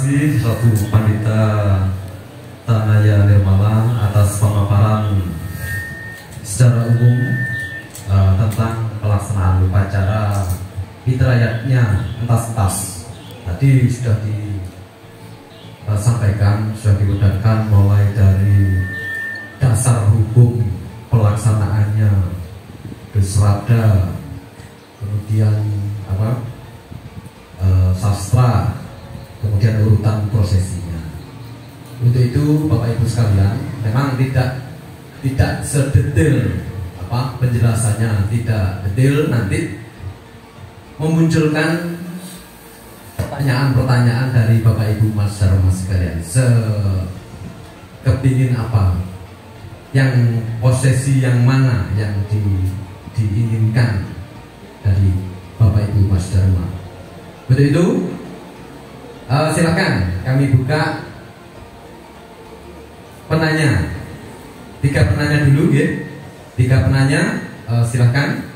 kasih Ratu Pandita Tanaya Nirmala atas pemaparan secara umum tentang pelaksanaan upacara fitrayatnya entas-entas. Tadi sudah disampaikan, sudah diudahkan mulai dari dasar hukum pelaksanaannya, Desrada, kemudian sastra, kemudian urutan prosesinya. Untuk itu Bapak Ibu sekalian, memang tidak sedetail penjelasannya, tidak detail, nanti memunculkan pertanyaan-pertanyaan dari Bapak Ibu Mas Dharma sekalian. Kepingin apa, yang posesi yang mana yang diinginkan dari Bapak Ibu Mas Dharma. Untuk itu silakan kami buka penanya. 3 penanya dulu, ya. 3 penanya, silakan.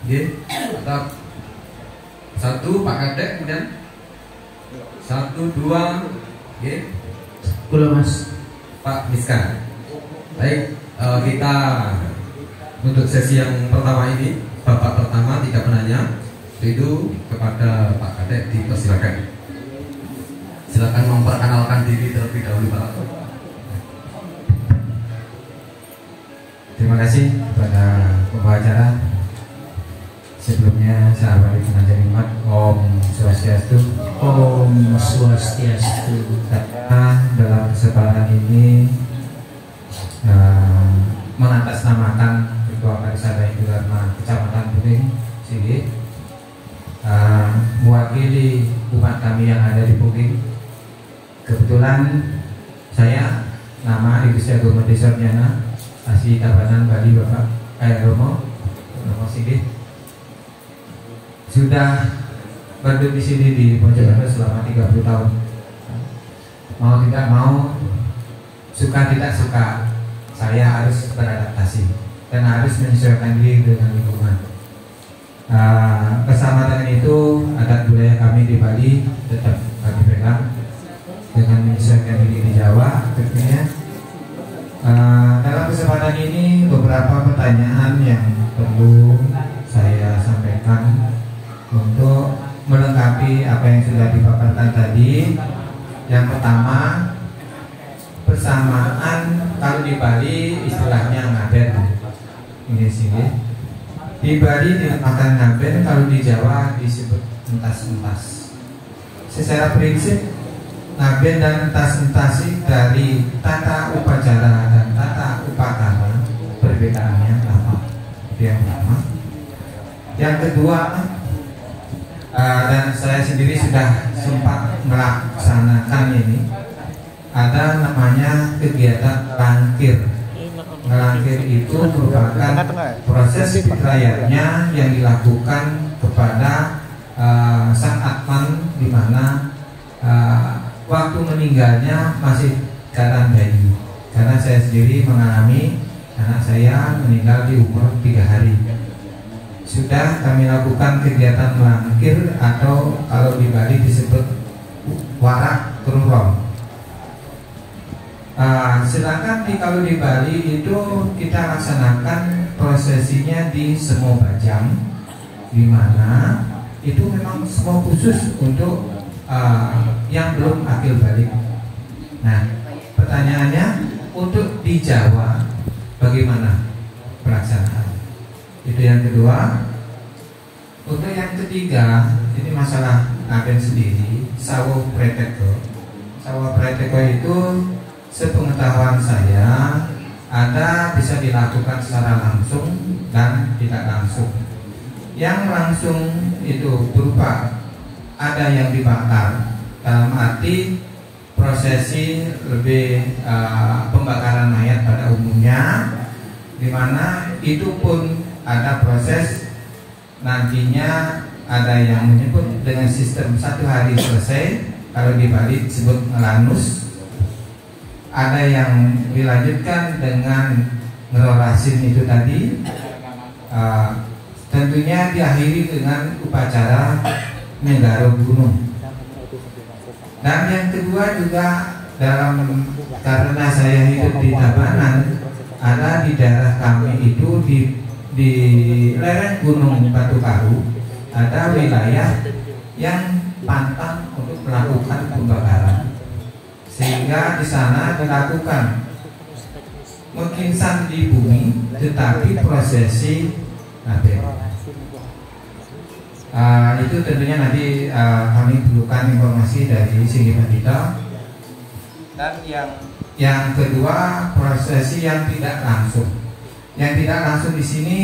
Ya. Atau 1 Pak Kadek, kemudian 1, 2, ya. Halo Mas. Pak Miska. Baik, kita untuk sesi yang pertama ini, Bapak pertama 3 penanya. Itu kepada Pak Kadek dipersilakan. Silakan memperkenalkan diri terlebih dahulu, Pak. Terima kasih kepada pembawa acara. Sebelumnya sahabat pengajar nikmat, Om Swastiastu. Om Swastiastu. Dalam kesempatan ini mengatasnamakan Ketua Pariwisata Hindu Dharma Kecamatan Puting Sigi, mewakili umat kami yang ada di Puting. Kebetulan saya nama Igustia Gomodesarjana, asli Tabanan, Bali, Bapak Romo Sigit. Sudah berduduk di sini di Mojokerto selama 30 tahun. Mau tidak mau, suka tidak suka, saya harus beradaptasi dan harus menyesuaikan diri dengan lingkungan. Bersama dengan itu, adat budaya kami di Bali tetap kami pegang dengan menyesuaikan diri di Jawa tentunya. Dalam kesempatan ini beberapa pertanyaan yang perlu saya sampaikan untuk melengkapi apa yang sudah dipaparkan tadi. Yang pertama, bersamaan kalau di Bali istilahnya ngaben. Ini sih. Di Bali dinamakan ngaben, kalau di Jawa disebut entas-entas. Secara prinsip, ngaben dan entas-entas dari tata upacara dan tata upacara perbedaannya apa? Itu yang pertama. Yang kedua, dan saya sendiri sudah sempat melaksanakan ini, ada namanya kegiatan langkir. Ngelangkir itu merupakan proses fitrayatnya yang dilakukan kepada sang atman, di mana waktu meninggalnya masih keadaan bayi. Karena saya sendiri mengalami anak saya meninggal di umur 3 hari. Sudah kami lakukan kegiatan melangkir, atau kalau di Bali disebut warak tururong. Sedangkan kalau di Bali itu kita laksanakan prosesinya di Semo Bajang, di mana itu memang semua khusus untuk yang belum akil balik. Nah, pertanyaannya, untuk di Jawa bagaimana pelaksanaan? Itu yang kedua. Untuk yang ketiga, ini masalah ngaben sendiri, sawo preteko. Sawo preteko itu sepengetahuan saya ada bisa dilakukan secara langsung dan tidak langsung. Yang langsung itu berupa ada yang dibakar, dalam arti prosesi lebih pembakaran mayat pada umumnya, di mana itu pun ada proses nantinya, ada yang menyebut dengan sistem 1 hari selesai, kalau di Bali disebut ngelanus. Ada yang dilanjutkan dengan ngerorasin itu tadi, tentunya diakhiri dengan upacara menggaro gunung. Dan yang kedua juga karena saya hidup di Tabanan, ada di daerah kami itu di lereng Gunung Batu Karu ada wilayah yang pantang untuk melakukan pembakaran, sehingga di sana dilakukan mengkinsan di bumi, tetapi prosesi itu tentunya nanti kami perlukan informasi dari Singgi Pandita. Dan yang kedua, prosesi yang tidak langsung. Yang tidak langsung di sini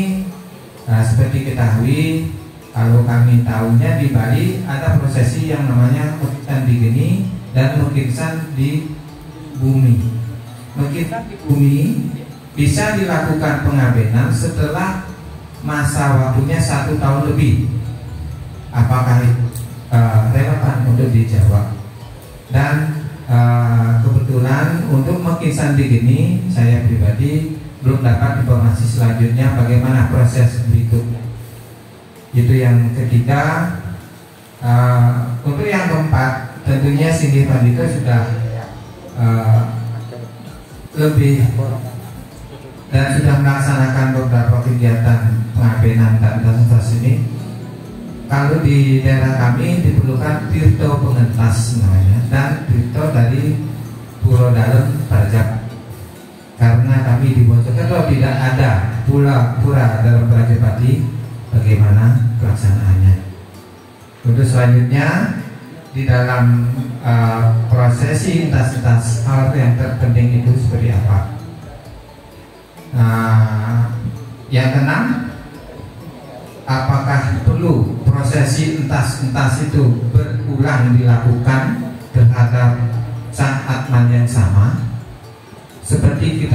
seperti ketahui, kalau kami tahunya di Bali ada prosesi yang namanya mungkinsan di geni dan mungkinsan di bumi. Mungkinsan di bumi bisa dilakukan pengabenan setelah masa waktunya 1 tahun lebih. Apakah relevan untuk dijawab? Dan kebetulan untuk mungkinsan di geni, saya pribadi belum dapat informasi selanjutnya bagaimana proses berikutnya. Itu yang ketiga. Untuk yang keempat, tentunya Singgi Pandita sudah lebih dan sudah melaksanakan beberapa kegiatan pengabenan dan transaksi ini. Kalau di daerah kami diperlukan tirto pengentas namanya, dan tirto dari Pura Dalem Parajab. Karena kami di Mojokerto tidak ada pura dalam Parajapati, bagaimana pelaksanaannya. Untuk selanjutnya di dalam prosesi entas-entas hal yang terpenting itu seperti apa? Yang keenam, apakah perlu prosesi entas-entas itu berulang dilakukan terhadap saat yang sama? Seperti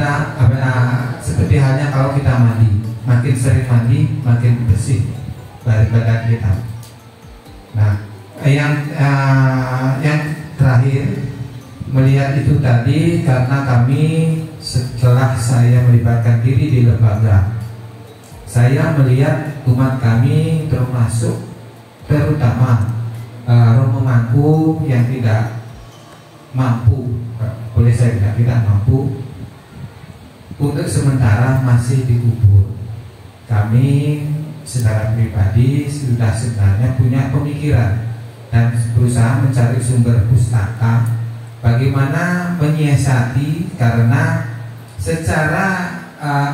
seperti halnya kalau kita mandi, makin sering mandi makin bersih badan kita. Nah, yang terakhir, melihat itu tadi karena kami setelah saya melibatkan diri di lembaga, saya melihat umat kami terutama Romo Mangku yang tidak mampu, boleh saya tidak mampu, untuk sementara masih dikubur. Kami secara pribadi sudah sebenarnya punya pemikiran dan berusaha mencari sumber pustaka bagaimana menyiasati, karena secara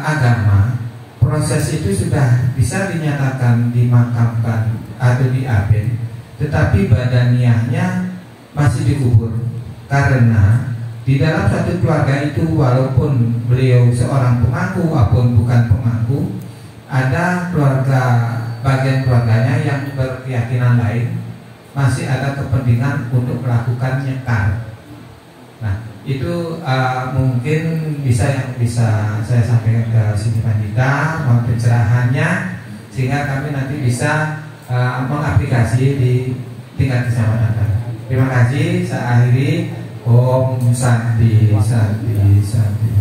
agama proses itu sudah bisa dinyatakan dimakamkan atau diaben, tetapi badaniahnya masih dikubur. Karena di dalam satu keluarga itu, walaupun beliau seorang pemangku maupun bukan pemangku, ada bagian keluarganya yang berkeyakinan lain, masih ada kepentingan untuk melakukan nyekar. Nah, itu mungkin yang bisa saya sampaikan ke Singgi Pandita, mohon pencerahannya sehingga kami nanti bisa mengaplikasi di tingkat kecamatan. Terima kasih. Saya akhiri. Om Santi Santi Santi.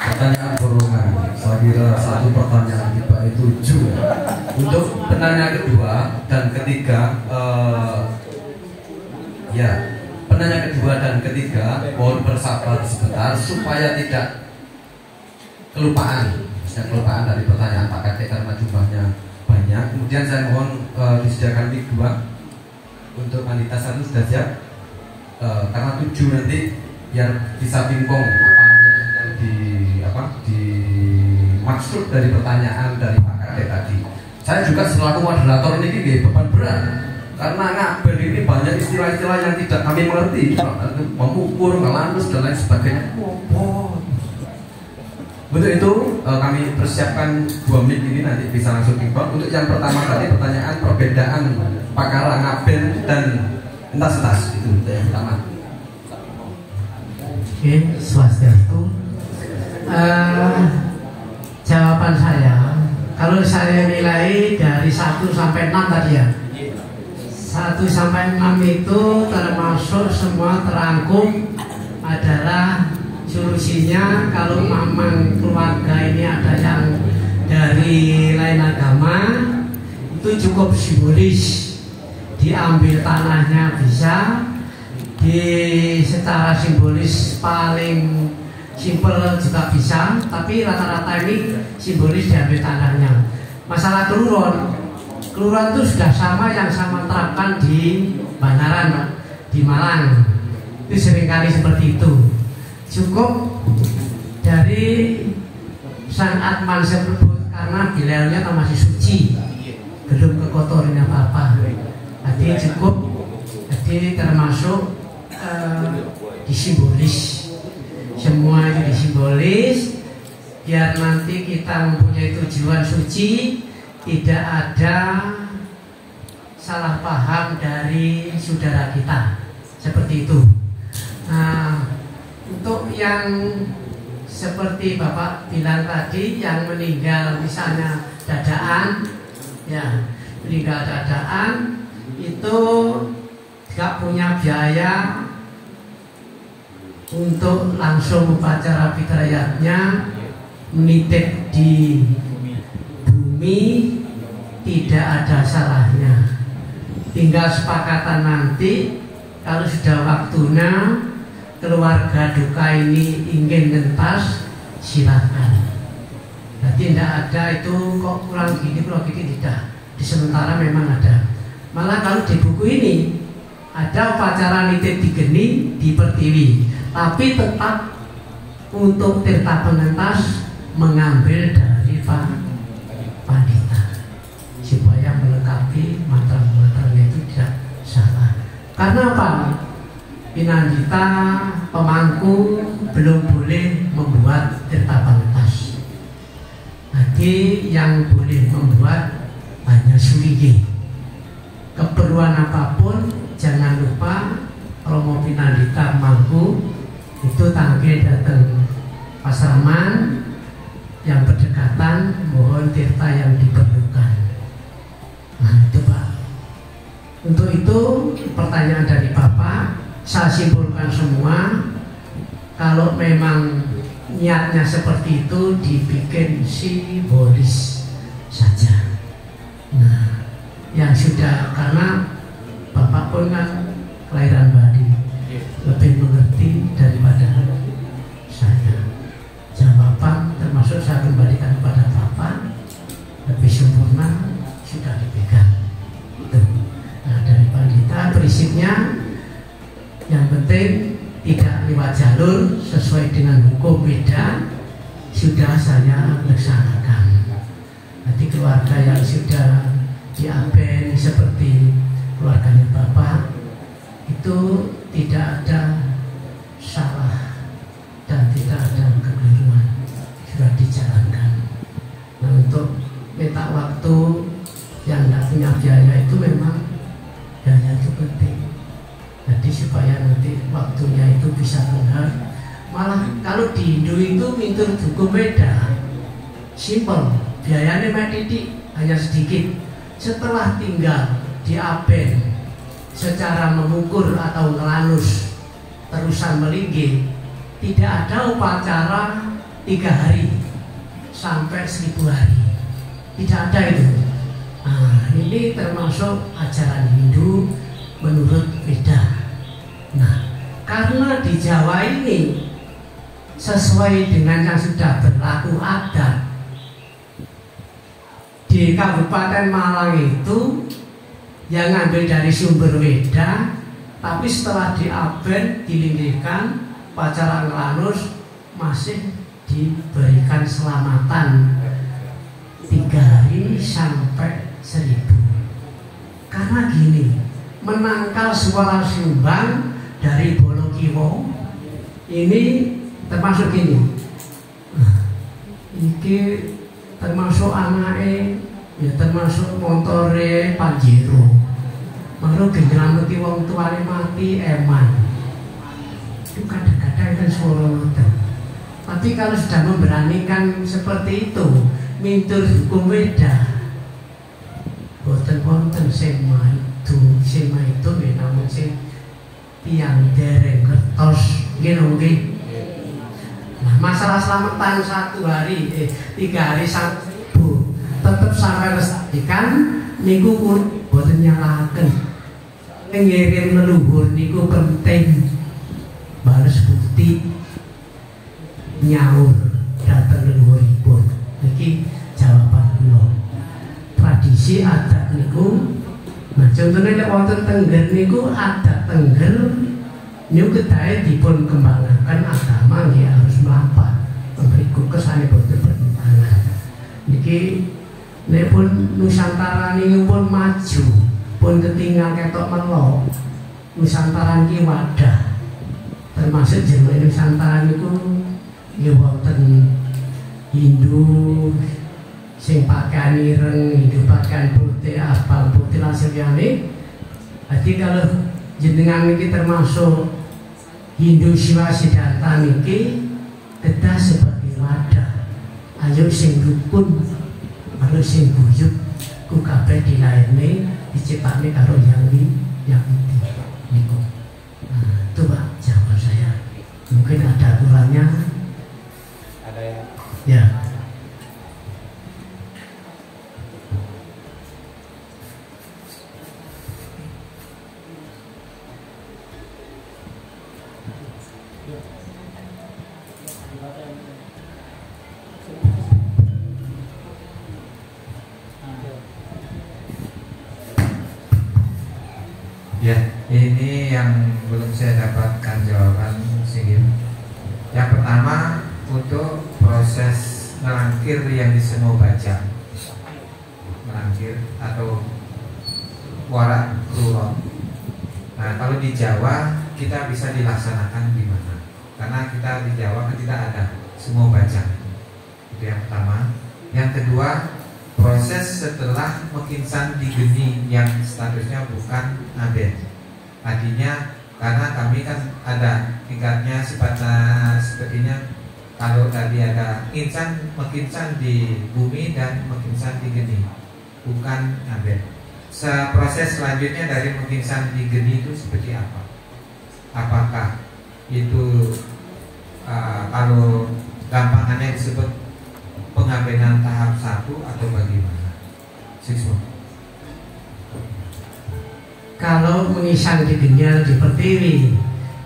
Pertanyaan borongan. Saya kira satu pertanyaan kita itu 7. Untuk penanya kedua dan ketiga, penanya kedua dan ketiga mohon bersabar sebentar supaya tidak kelupaan dari pertanyaan Pak Kadek karena jumlahnya banyak. Kemudian saya mohon disediakan mic 2 untuk Pandita 1 sudah siap, karena 7 nanti biar bisa pingpong apa yang dimaksud dari pertanyaan dari Pak Kadek tadi. Saya juga selaku moderator ini beban berat karena ngaben ini banyak istilah-istilah yang tidak kami mengerti, mengukur, melandus dan lain sebagainya. Untuk itu kami persiapkan 2 mic ini nanti bisa langsung pingpong. Untuk yang pertama tadi pertanyaan perbedaan pakara ngaben dan entas-entas, itu yang pertama. Oke, swastiastu. Jawaban saya, kalau saya nilai dari 1 sampai 6 tadi ya, 1 sampai 6 itu termasuk semua terangkum adalah solusinya. Kalau memang keluarga ini ada yang dari lain agama, itu cukup simbolis. Diambil tanahnya bisa, secara simbolis paling simpel juga bisa, tapi rata-rata ini simbolis diambil tanahnya. Masalah keluron itu sudah sama yang sama terapkan di Banaran, di Malang. Itu seringkali seperti itu. Cukup dari Sang Atman tersebut karena bilangnya masih suci, belum kekotoran apa-apa. Jadi cukup, jadi termasuk disimbolis. Semua itu disimbolis biar nanti kita mempunyai tujuan suci, tidak ada salah paham dari saudara kita, seperti itu. Nah, untuk yang seperti Bapak bilang tadi, yang meninggal misalnya dadaan, ya meninggal dadaan itu gak punya biaya untuk langsung upacara fitrayatnya, menitip di bumi, tidak ada salahnya. Tinggal sepakatan nanti kalau sudah waktunya keluarga duka ini ingin nentas, silakan. Jadi tidak ada itu kok kurang gini tidak. Di sementara memang ada. Malah kalau di buku ini ada upacara nitip di geni, di pertiwi, tapi tetap untuk tirta penentas mengambil dari pandita supaya melengkapi mantra-mantranya itu tidak salah. Karena apa? Pinandita pemangku belum boleh membuat tirta penentas. Jadi yang boleh membuat hanya suriye. Keperluan apapun jangan lupa kalau mau pinandita mangku itu tangke datang Pasraman yang berdekatan, mohon tirta yang diperlukan. Nah itu Pak. Untuk itu pertanyaan dari Bapak saya simpulkan semua. Kalau memang niatnya seperti itu dibikin simbolis saja. Nah yang sudah, karena Bapak pun kan kelahiran Bali, lebih mengerti daripada saya. Jawaban termasuk saya kembalikan kepada Bapak, lebih sempurna sudah dipegang. Nah dari pandita prinsipnya yang penting tidak lewat jalur sesuai dengan hukum beda, sudah saya laksanakan. Nanti keluarga yang sudah diaben seperti keluarganya Bapak itu tidak ada salah dan tidak ada kekeliruan, sudah dijalankan. Nah untuk minta waktu yang tidak punya biaya itu memang biaya itu penting. Jadi supaya nanti waktunya itu bisa benar. Malah kalau di Hindu itu mintur hukum beda, simpel, biayanya titik, hanya sedikit. Setelah tinggal di aben secara mengukur atau ngelanus terusan melinggi, tidak ada upacara 3 hari sampai 1000 hari, tidak ada itu. Nah ini termasuk ajaran Hindu menurut Veda. Nah karena di Jawa ini sesuai dengan yang sudah berlaku adat di Kabupaten Malang itu, yang ngambil dari sumber Weda, tapi setelah diaben dilinggikan upacara ngelanus masih diberikan selamatan 3 hari sampai 1000. Karena gini, menangkal suara sumbang dari Bolokiwo ini termasuk gini. Ini termasuk anake, ya termasuk montore Panjero. Malu genjelamuti wong tuane mati eman. Itu kadang-kadang kan suara ngoten. Tapi kalau sudah memberanikan seperti itu, mintur hukum Weda, boten wonten sema itu namun sing tiang dereng kertos nggih. Nah, masalah selamatan 1 hari 3 hari sampai tetap sampai resapikan niku boten nyalaken. Ngirim leluhur niku penting. Balas bukti nyaur datang leluhuripun. Niki jawaban kula. Tradisi adat niku, nah contohnya nek wonten Tengger niku adat Tengger niku kedahe dipun kembangkan agama nggih harus melampah. Mriku kesane boten bertentangan. Niki nek pun Nusantara niku pun maju, pun ketinggal ketok melo. Nusantara niki wadah. Termasuk jeneng Nusantara niku ya wonten Hindu sing pakaian ireng, Hindu pakaian putih, abang putih lan sebagainya. Jadi kalau jenengan niki termasuk Hindu Siwa Siddhartha niki kedah sebagai wadah. Ayo sing rukun, ayo sing guyub, ku kabeh dilairne diciptakne karo Yahudi niku. Nah, itu Pak jawaban saya. Mungkin ada aturannya. Ada ya. Ya. Ya, ini yang belum saya dapatkan jawaban sih. Yang pertama untuk proses melangkir yang disemu baca, melangkir atau warak keluar. Nah, kalau di Jawa kita bisa dilaksanakan di mana? Karena kita di Jawa kan tidak ada semua baca. Itu yang pertama. Yang kedua, proses setelah mekinsan digeni yang statusnya bukan aben. Artinya karena kami kan ada tingkatnya sifatnya sepertinya. Kalau tadi ada mekinsan di bumi dan mekinsan di geni, bukan aben. Proses selanjutnya dari mekinsan di geni itu seperti apa? Apakah itu kalau gampangannya disebut pengabenan tahap 1 atau bagaimana? Siswa. Kalau mengisang di Genyal di Pertiwi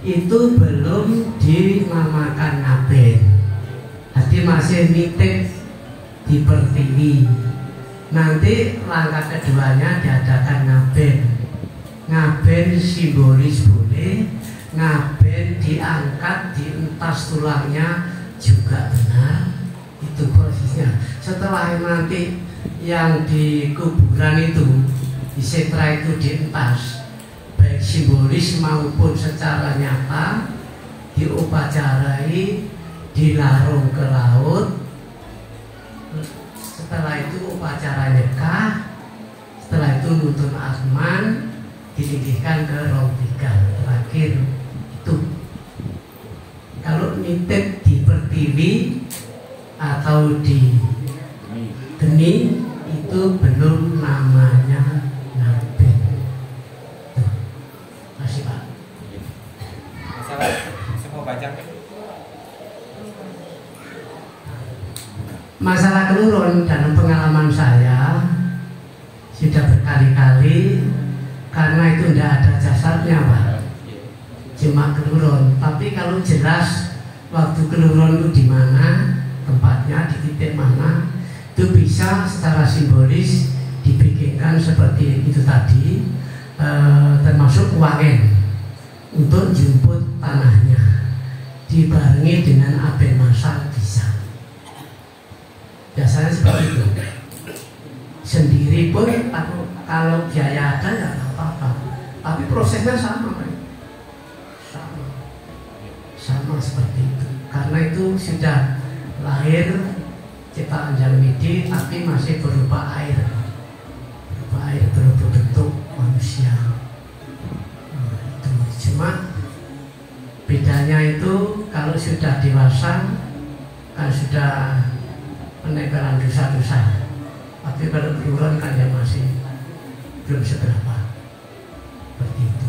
itu belum dinamakan aben. Jadi masih nitip di Pertiwi. Nanti langkah keduanya diadakan ngaben. Ngaben simbolis boleh, ngaben diangkat dientas tulangnya juga benar. Itu prosesnya. Setelah nanti yang di kuburan itu di setra itu dientas, baik simbolis maupun secara nyata, diupacarai, dilarung ke laut. Setelah itu upacara nikah, setelah itu nutun asman, ditinggikan ke Rombika. Terakhir itu. Kalau nitip di Pertiwi atau di Geni itu belum namanya ngaben. Masih Pak. Masalah semua baca. Masalah kelurun dalam pengalaman saya sudah berkali-kali, karena itu tidak ada jasadnya Pak, cuma kelurun. Tapi kalau jelas waktu kelurun itu di mana tempatnya, di titik mana, itu bisa secara simbolis dibikinkan seperti itu tadi, termasuk wangen untuk jemput tanahnya, dibarengi dengan aben masal bisa. Biasanya seperti itu. Sendiri pun kalau biaya ada ya nggak apa-apa. Tapi prosesnya sama kan? Sama seperti itu. Karena itu sudah lahir ciptaan Jalmidi, tapi masih berupa air, berupa bentuk manusia. Nah, itu cuma bedanya itu kalau sudah dewasa kan sudah menebaran dosa-dosa. Tapi kalau kelurahan kan ya masih belum seberapa. Seperti itu.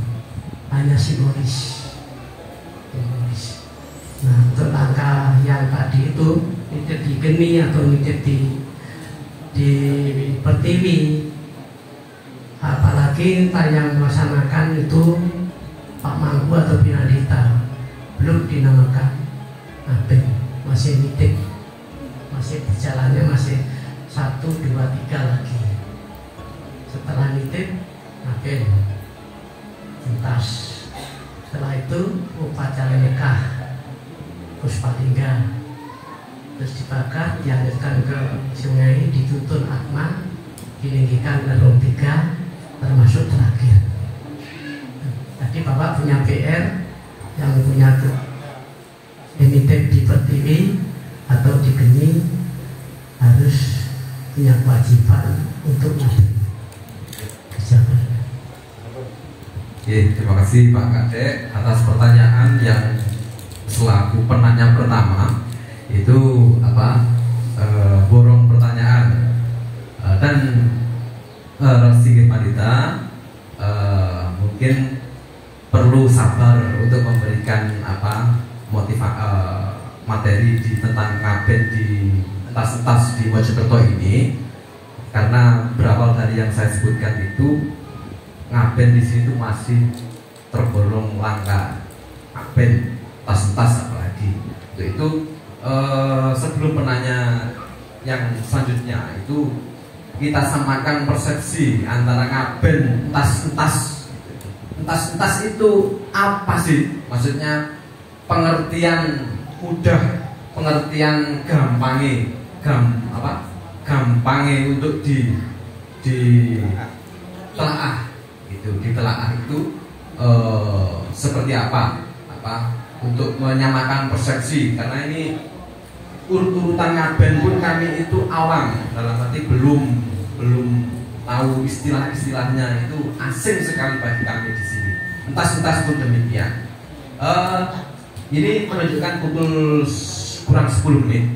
Hanya simbolis. Nah, untuk langkah yang tadi itu nitip di Geni atau nitip di Pertiwi apalagi entah yang melaksanakan itu Pak Mangku atau Pinadita, belum dinamakan ngaben, masih nitip, masih berjalannya masih 1, 2, 3 lagi. Setelah nitip ngaben tuntas. Setelah itu upacara nikah puspatingga, terus dibakar, dialirkan ke sungai, dituntun atma, dininggikan ke room 3, termasuk terakhir. Tadi Bapak punya PR yang punya emiten di Pertiwi atau di Geni harus punya kewajiban untuk ngaben. Oke, terima kasih Pak Kadek atas pertanyaan yang selaku penanya pertama itu borong pertanyaan dan Rosi Madita mungkin perlu sabar untuk memberikan materi tentang ngaben di entas-entas di Mojokerto ini, karena berawal dari yang saya sebutkan itu ngaben di sini tuh masih tergolong langka. Ngaben tas-tas apalagi itu sebelum penanya yang selanjutnya itu kita samakan persepsi antara ngaben tas-tas itu apa sih, maksudnya pengertian mudah, pengertian gampangnya untuk ditelaah itu, seperti apa untuk menyamakan persepsi, karena ini urutan ngaben pun kami itu awam, dalam arti belum tahu istilah-istilahnya, itu asing sekali bagi kami di sini. Entas pun demikian. Ini menunjukkan pukul kurang 10 menit.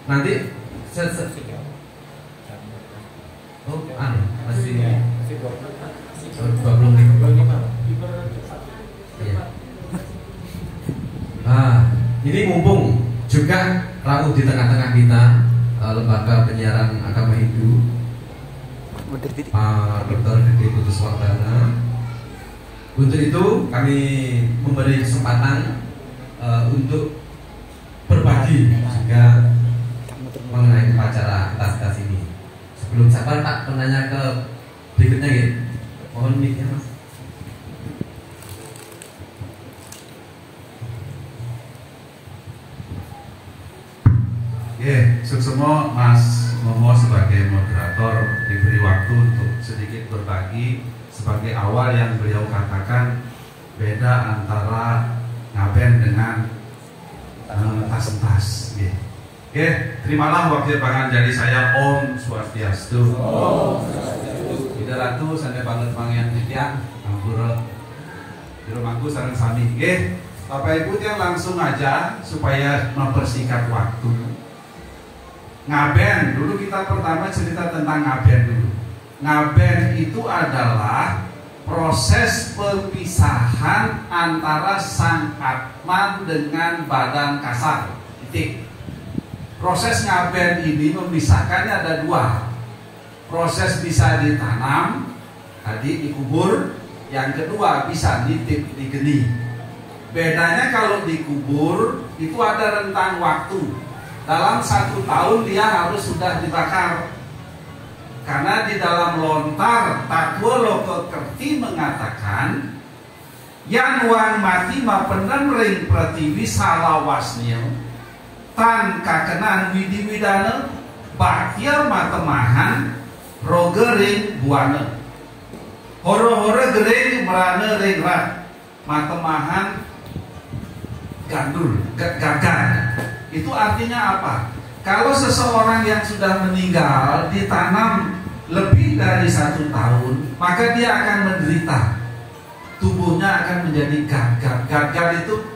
Nanti masih 20 menit. Ini mumpung juga Rabu di tengah-tengah kita lembaga penyiaran agama Hindu, Pak Dr. Dede Putuswardana. Untuk itu kami memberi kesempatan untuk berbagi juga mengenai upacara tas-tas ini. Sebelum sabar Pak penanya ke berikutnya gitu. Mohon mic-nya Mas. Suksemo Mas Momo sebagai moderator diberi waktu untuk sedikit berbagi sebagai awal yang beliau katakan beda antara ngaben dengan tas-tas. Terimalah wakil panganjari saya Om Swastiastu. Ida Ratu sane banget pangian titian ampura di rumahku sareng sami. Bapak Ibu yang langsung aja supaya mempersingkat waktu. Ngaben, dulu kita pertama cerita tentang ngaben dulu. Ngaben itu adalah proses perpisahan antara sang atman dengan badan kasar. Titik. Proses ngaben ini memisahkannya ada dua. Proses bisa ditanam, tadi dikubur. Yang kedua bisa nitip digeni. Bedanya kalau dikubur itu ada rentang waktu. Dalam 1 tahun dia harus sudah dibakar. Karena di dalam lontar Tatwa Loko Kerti mengatakan yang wan mati mapendam ring pratiwi salawasnya tan kakenan widi widana bakya matemahan rogering buana horo-horo gering merana ring rat matemahan gandul gagal. Itu artinya apa? Kalau seseorang yang sudah meninggal ditanam lebih dari 1 tahun, maka dia akan menderita. Tubuhnya akan menjadi gagal. Gagal itu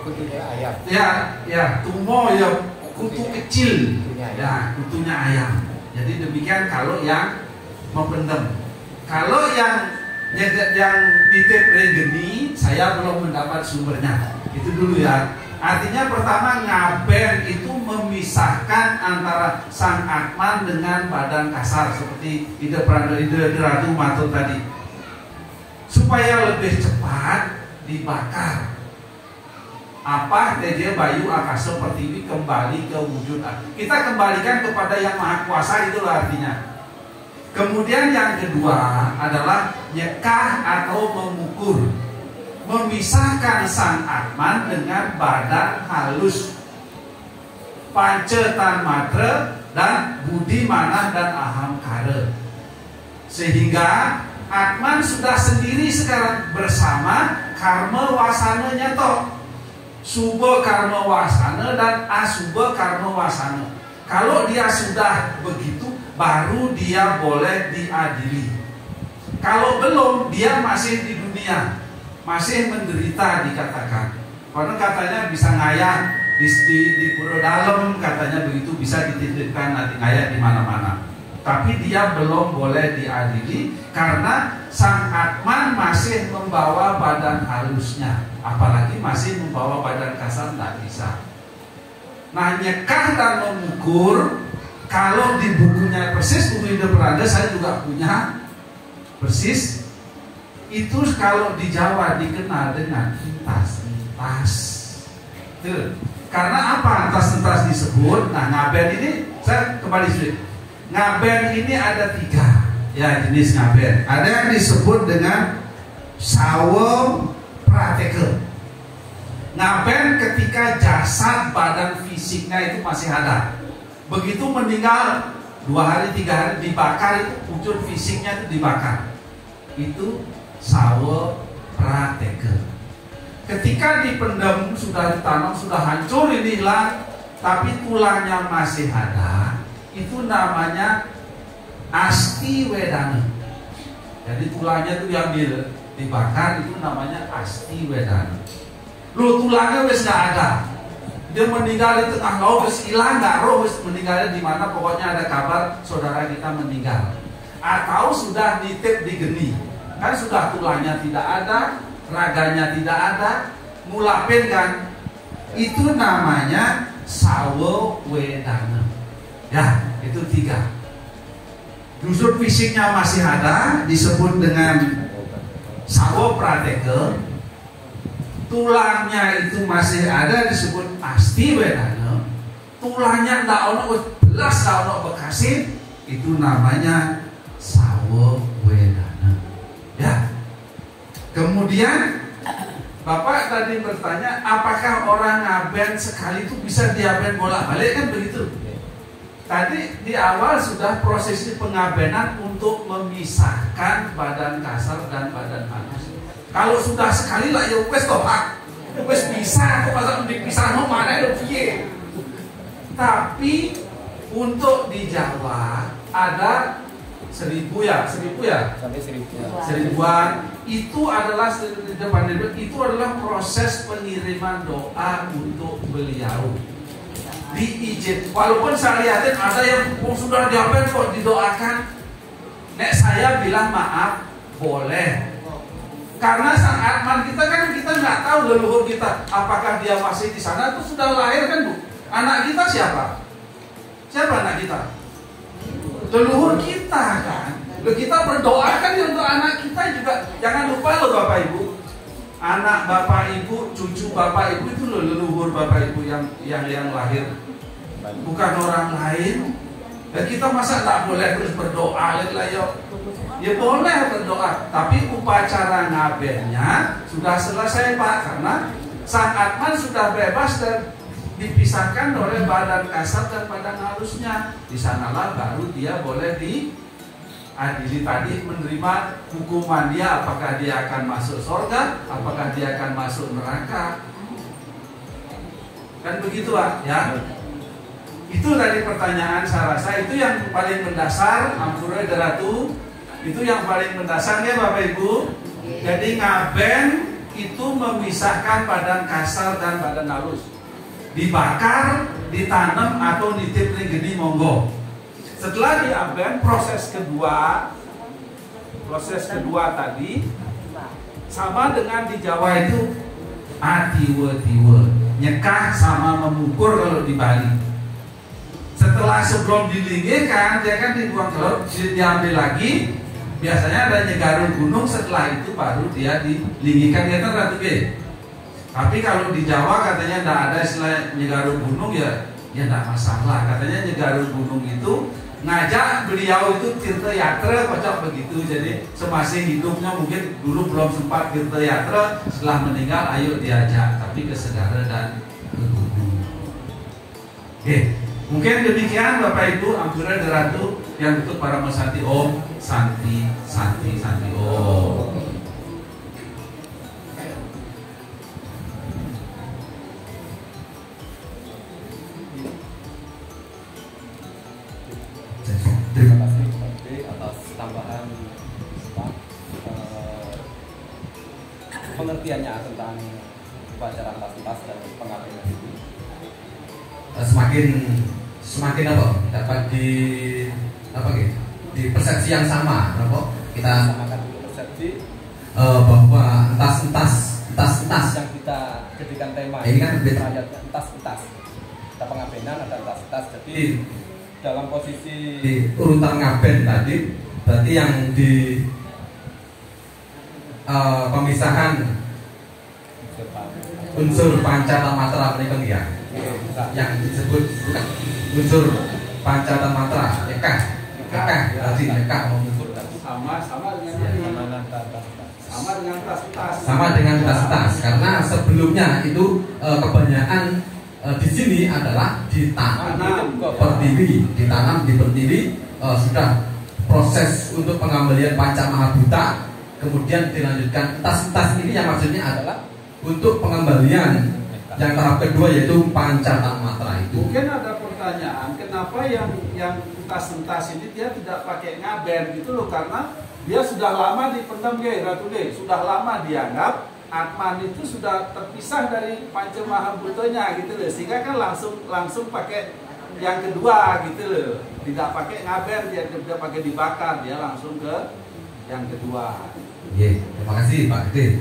kutunya ayam. Ya, tumo ya kutu kecil. Ya, kutunya ayam. Jadi demikian kalau yang mempendam. Kalau yang titip regeni, saya belum mendapat sumbernya. Itu dulu ya. Artinya pertama, ngaben itu memisahkan antara sang atman dengan badan kasar seperti ide Ratu Matur tadi, supaya lebih cepat dibakar. Apa dia bayu akasa pertiwi kembali ke wujud. Kita kembalikan kepada yang maha kuasa, itulah artinya. Kemudian yang kedua adalah nyekah atau mengukur, memisahkan sang atman dengan badan halus, pancetan matra dan budi manah dan aham kara, sehingga atman sudah sendiri sekarang bersama karma wasana nyato, subha karma wasana dan asubha karma wasana. Kalau dia sudah begitu, baru dia boleh diadili. Kalau belum, dia masih di dunia, masih menderita dikatakan. Karena katanya bisa ngayah di pura dalam, katanya begitu, bisa dititipkan nanti ngayah di mana-mana. Tapi dia belum boleh diadili karena sang atman masih membawa badan halusnya, apalagi masih membawa badan kasar, tidak bisa. Nah, nyekah dan mengukur, kalau di bukunya persis, buku Ida Beranda saya juga punya persis. Itu kalau di Jawa dikenal dengan entas-entas. Karena apa entas-entas disebut? Nah, ngaben ini saya kembali sedikit. Ngaben ini ada 3 ya jenis ngaben. Ada yang disebut dengan sawa prateka. Ngaben ketika jasad badan fisiknya itu masih ada. Begitu meninggal 2 hari 3 hari dibakar, itu wujud fisiknya itu dibakar. Itu sawa prateka. Ketika dipendam, sudah ditanam, sudah hancur ini hilang, tapi tulangnya masih ada, itu namanya asti wedana. Jadi tulangnya itu yang dibakar itu namanya asti wedana. Lu tulangnya wis nggak ada, dia meninggal di tengah laut, wis hilang nggak roh, wis meninggalnya di mana, pokoknya ada kabar saudara kita meninggal, atau sudah nitip di geni, kan sudah tulangnya tidak ada, raganya tidak ada, ngulapin kan, itu namanya sawa wedana. Ya, itu 3. Wujud fisiknya masih ada, disebut dengan sawa prateka. Tulangnya itu masih ada, disebut asti wedana. Tulangnya ndak ono belas, ndak ono bekasin, itu namanya sawa wedana. Ya. Kemudian Bapak tadi bertanya, apakah orang ngaben sekali itu bisa diaben bolak-balik, kan begitu? Tadi di awal sudah prosesi pengabenan untuk memisahkan badan kasar dan badan halus. Kalau sudah sekali lah ya wes toh hak, wes bisa kok masa dipisah no mana itu piye. Tapi untuk di Jawa ada 1000 ya sampai 1000-an itu adalah itu adalah proses pengiriman doa untuk beliau diizin. Walaupun saya lihatin ada yang sudah diapain kok didoakan, nek saya bilang maaf boleh. Karena sang atman kita kan kita nggak tahu leluhur kita apakah dia masih di sana atau sudah lahir kan Bu. Anak kita siapa? Siapa anak kita? Leluhur kita kan. Kita berdoa kan untuk anak kita juga. Jangan lupa loh Bapak Ibu. Anak Bapak Ibu, cucu Bapak Ibu itu loh leluhur Bapak Ibu yang lahir. Bukan orang lain. Dan kita masa nggak boleh terus berdoa lah ya? Ya boleh berdoa, tapi upacara ngabennya sudah selesai Pak, karena sang atman sudah bebas dan dipisahkan oleh badan kasar dan badan halusnya. Di sanalah baru dia boleh diadili tadi, menerima hukuman dia, apakah dia akan masuk surga, apakah dia akan masuk neraka. Kan begitu Pak ya. Itu tadi pertanyaan saya rasa itu yang paling mendasar. Ampura Ratu, itu yang paling mendasar ya Bapak Ibu. Jadi ngaben itu memisahkan badan kasar dan badan halus. Dibakar, ditanam atau nitip ning geni monggo. Setelah diaben, proses kedua tadi sama dengan di Jawa itu tiwe-tiwe, nyekah sama mengukur kalau di Bali. Setelah sebelum dilinggikan dia kan dibuang ke laut, diambil lagi. Biasanya ada nyegaru gunung, setelah itu baru dia dilinggikan, ya kan Ratu G. Tapi kalau di Jawa katanya tidak ada istilah nyegaru gunung, ya tidak masalah. Katanya nyegaru gunung itu ngajak beliau itu tirta yatra, kocok begitu. Jadi semasa hidupnya mungkin dulu belum sempat tirta yatra, setelah meninggal ayo diajak, tapi ke segara dan ke gunung. Oke, mungkin demikian Bapak Ibu, Ampura dan Ratu, yang untuk para Masati Om, Santi, Santi, Santi Om. Terima kasih Pak B atas tambahan pengertiannya tentang upacara tas dan pengabdian itu. Semakin apa? Dapat di persepsi yang sama, apa? Kita samakan dulu persepsi bahwa entas yang kita jadikan tema ini kan ayatnya entas. Kita pengabenan ada entas. Jadi dalam posisi di urutan ngaben tadi, berarti yang di pemisahan unsur Pancatamatra menikah ya, yang disebut unsur Pancatamatra, nekah tadi nekah sama dengan tas, karena sebelumnya itu kebanyakan di sini adalah ditanam di pertiwi, sudah proses untuk pengembalian Pancamahabhuta, kemudian dilanjutkan tas ini yang maksudnya adalah untuk pengembalian yang tahap kedua yaitu Pancatamatra itu. Mungkin ada pertanyaan, kenapa yang tas ini dia tidak pakai ngaben gitu loh, karena dia sudah lama dipendam Ratu G, sudah lama dianggap Atman itu sudah terpisah dari Pancamahabhutanya gitu loh, sehingga kan langsung pakai yang kedua gitu loh, tidak pakai ngaben, dia tidak pakai dibakar, dia langsung ke yang kedua. Iya, terima kasih Pak Gede.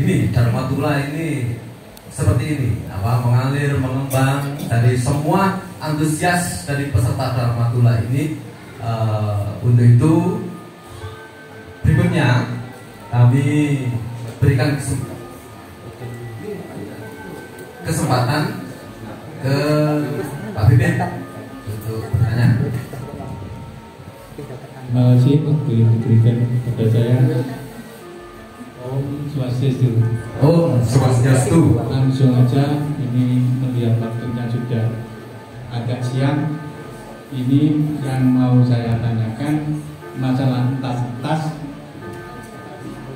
Ini Dharmatula ini seperti ini, mengalir, mengembang dari semua antusias dari peserta Dharmatula ini. Untuk itu berikutnya kami berikan kesempatan ke Pak Bibit untuk bertanya. Terima kasih waktu yang diberikan kepada saya. Om Swastiastu. Om Swastiastu. Langsung aja, ini melihat waktunya sudah agak siang. Ini yang mau saya tanyakan masalah tas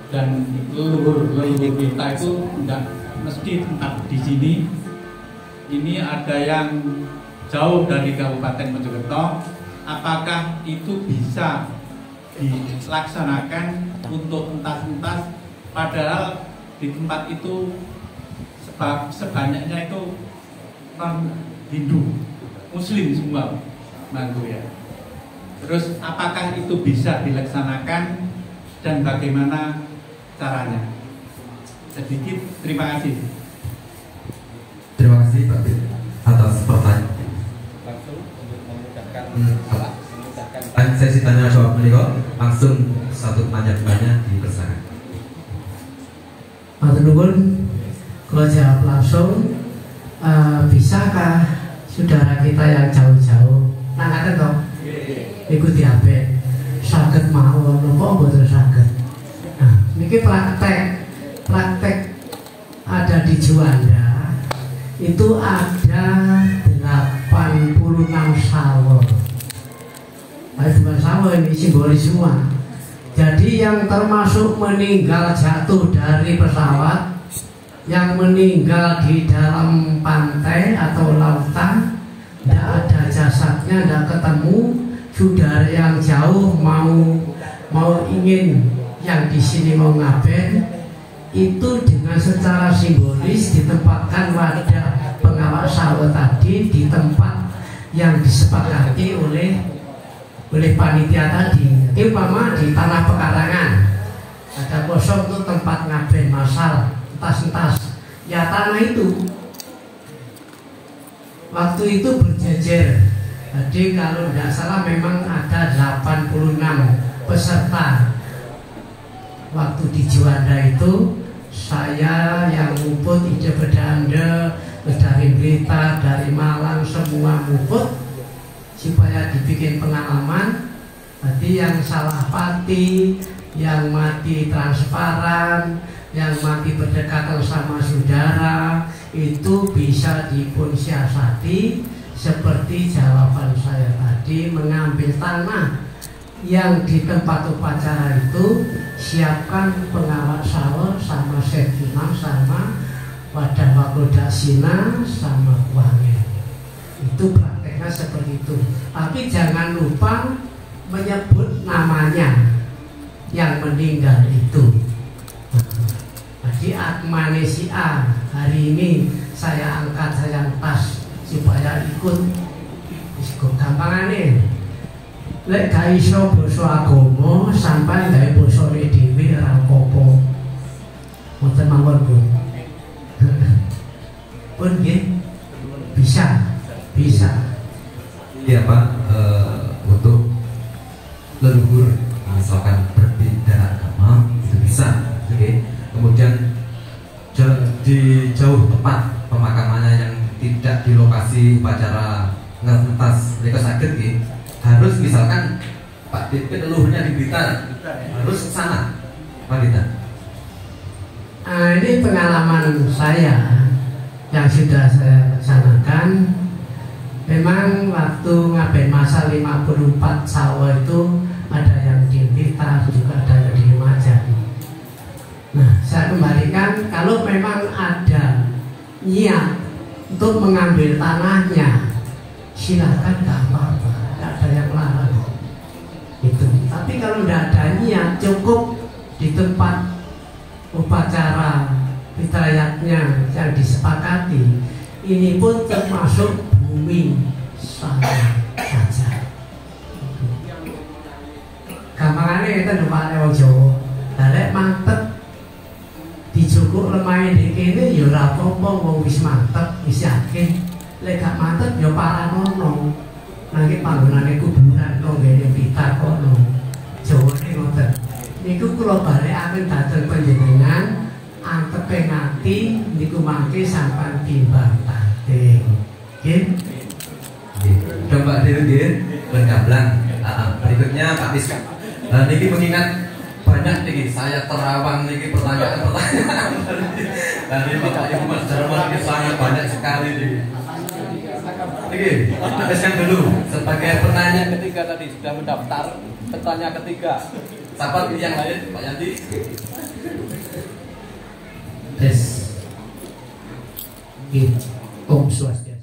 dan leluhur kita itu tidak mesti tetap di sini. Ini ada yang jauh dari Kabupaten Mojokerto. Apakah itu bisa dilaksanakan untuk entas-entas, padahal di tempat itu sebanyaknya itu non Hindu, Muslim semua, Manggu ya. Terus apakah itu bisa dilaksanakan dan bagaimana caranya? Sedikit, terima kasih. Terima kasih Pak Bibit atas pertanyaan. Langsung untuk memudahkan sesi tanya jawab beliau, langsung satu tanya dipersilakan. Pak Nuwun, kalau jawab langsung, bisakah saudara kita yang jauh-jauh nangkaten toh ikut diabet saged mawon napa mboten saged. Nah, niki praktek ada di Juanda itu ada 86 sawo. Bukan sawo, ini simbolis semua. Jadi yang termasuk meninggal jatuh dari pesawat, yang meninggal di dalam pantai atau lautan, tidak ada jasadnya, tidak ketemu. Saudara yang jauh mau ingin yang di sini mau ngaben, itu dengan secara simbolis ditempatkan wadah pengawal sawo tadi di tempat yang disepakati oleh panitia tadi. Umpama di tanah pekarangan, ada kosong itu tempat ngaben masal, entas-entas. Ya tanah itu waktu itu berjejer. Jadi kalau tidak salah memang ada 86 peserta. Waktu di Juanda itu saya yang ngumpul ide bedanda dari Blitar, dari Malang, semua ngumpul supaya dibikin pengalaman. Jadi yang salah pati, yang mati transparan, yang mati berdekatan sama saudara, itu bisa dipun siasati seperti jawaban saya tadi, mengambil tanah yang di tempat upacara itu, siapkan pengawat sawah sama setimang sama wadah wakodasina sama wangi. Itu prakteknya seperti itu. Tapi jangan lupa menyebut namanya yang meninggal itu. Jadi akmane si A hari ini saya angkat, saya tas supaya ikut. Gampangane. Lek gak iso basa agama sampai gawe basane dhewe ora apa-apa. Mboten mawon, Bu. Pun nggih bisa. Iya, Pak, untuk leluhur misalkan berbeda agama itu bisa, oke. Kemudian di jauh tempat pemakamannya yang tidak di lokasi upacara ngerentas mereka sakit, harus misalkan Pak Dipit leluhurnya di Blitar, harus ke sana, Pak Dita. Ini pengalaman saya yang sudah saya laksanakan. Memang waktu ngaben masa 54 sawah itu ada yang di Blitar, juga ada yang di Lumajang. Nah, saya kembalikan, kalau memang ada niat untuk mengambil tanahnya, silakan, gak apa-apa, gak ada yang larang. Itu. Tapi kalau tidak ada niat, cukup di tempat upacara fitrayatnya yang disepakati, ini pun termasuk bumi saya saja. Gampangannya kita numpak lewat Jawa, dalek mantep dijukuk lemah di kene, ya ora apa-apa, wong wis mantep, wis yakin. Lek gak mantep ya paranono. Nanging panggonane kuburan kok ngene Blitar kono. Jawane ngoten. Niku kula balekaken dhateng panjenengan, antepe ngati niku mangke sampean timbang tanding. Nggih. Coba diri bergablang. Berikutnya Pak Tis. Niki mengingat banyak nih, saya terawang nih pertanyaan-pertanyaan dari Bapak Ibu Mas Darmawan, ini sangat banyak sekali nih. Oke, teruskan dulu sebagai Pertanyaan ketiga tadi sudah mendaftar. Pertanyaan ketiga. Siapa yang lain, Pak Yanti? Tes. Om Swastiastu.